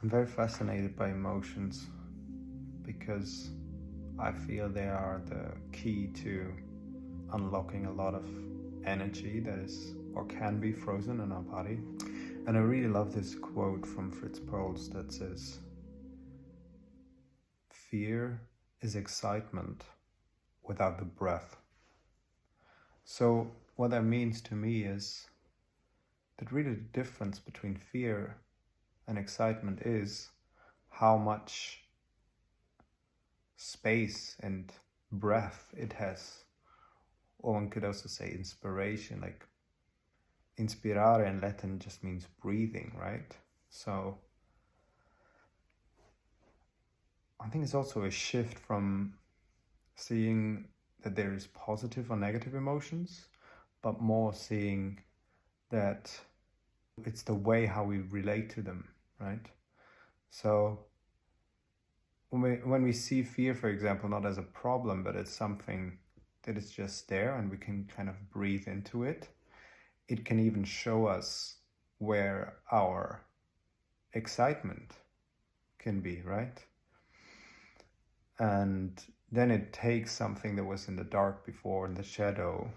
I'm very fascinated by emotions because I feel they are the key to unlocking a lot of energy that is or can be frozen in our body. And I really love this quote from Fritz Pearls that says, "Fear is excitement without the breath." So what that means to me is that really the difference between fear and excitement is how much space and breath it has. Or one could also say inspiration, like inspirare in Latin just means breathing, right? So I think it's also a shift from seeing that there is positive or negative emotions, but more seeing that it's the way how we relate to them, right? So when we see fear, for example, not as a problem, but it's something that is just there and we can kind of breathe into it, it can even show us where our excitement can be, right? And then it takes something that was in the dark before, in the shadow,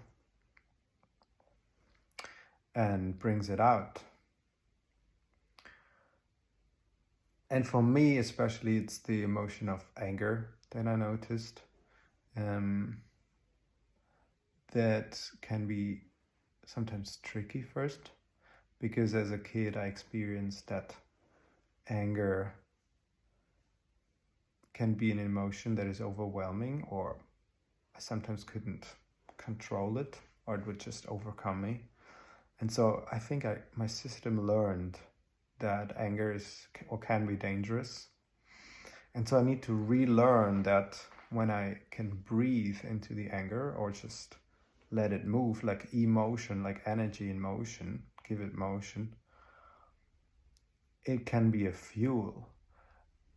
and brings it out. And for me especially, it's the emotion of anger that I noticed. That can be sometimes tricky first, because as a kid I experienced that anger can be an emotion that is overwhelming, or I sometimes couldn't control it, or it would just overcome me. And so I think my system learned that anger is or can be dangerous. And so I need to relearn that when I can breathe into the anger or just let it move, like emotion, like energy in motion, give it motion, it can be a fuel.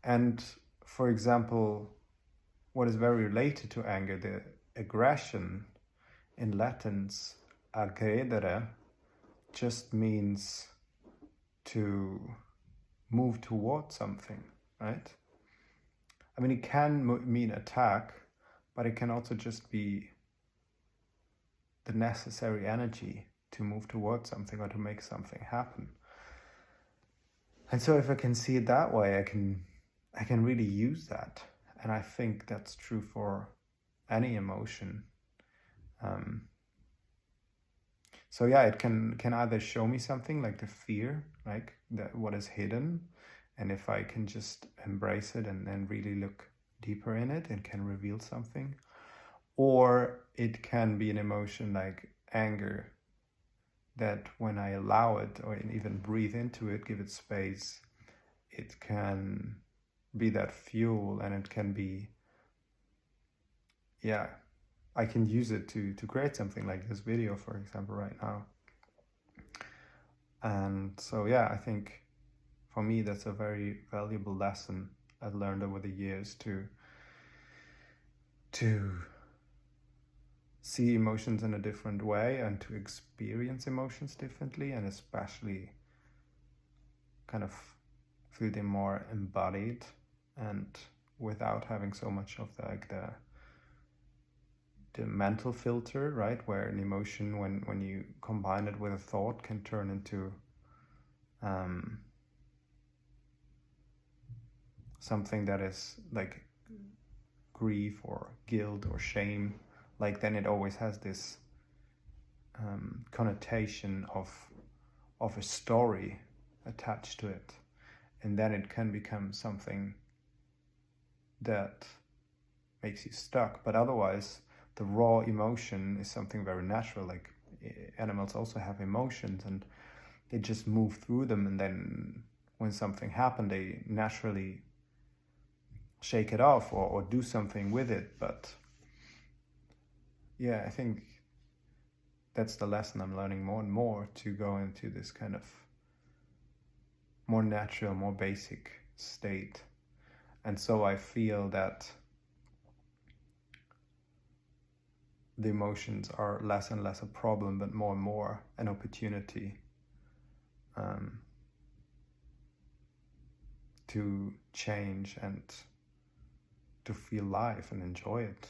And for example, what is very related to anger, the aggression in Latin's aggredere, just means to move towards something, right? I mean, it can mean attack, but it can also just be the necessary energy to move towards something or to make something happen. And so if I can see it that way, I can really use that. And I think that's true for any emotion. So yeah, it can either show me something like the fear, like what is hidden, and if I can just embrace it and then really look deeper in it, it can reveal something. Or it can be an emotion like anger, that when I allow it or even breathe into it, give it space, it can be that fuel, and it can be, I can use it to create something like this video, for example, right now. And so I think for me that's a very valuable lesson I've learned over the years, to see emotions in a different way and to experience emotions differently, and especially kind of feel them more embodied and without having so much of the mental filter, right, where an emotion, when you combine it with a thought, can turn into something that is like grief or guilt or shame. Like then it always has this connotation of a story attached to it, and then it can become something that makes you stuck. But otherwise, the raw emotion is something very natural. Like animals also have emotions, and they just move through them, and then when something happened, they naturally shake it off or do something with it. But I think that's the lesson I'm learning more and more, to go into this kind of more natural, more basic state. And so I feel that the emotions are less and less a problem, but more and more an opportunity to change and to feel life and enjoy it.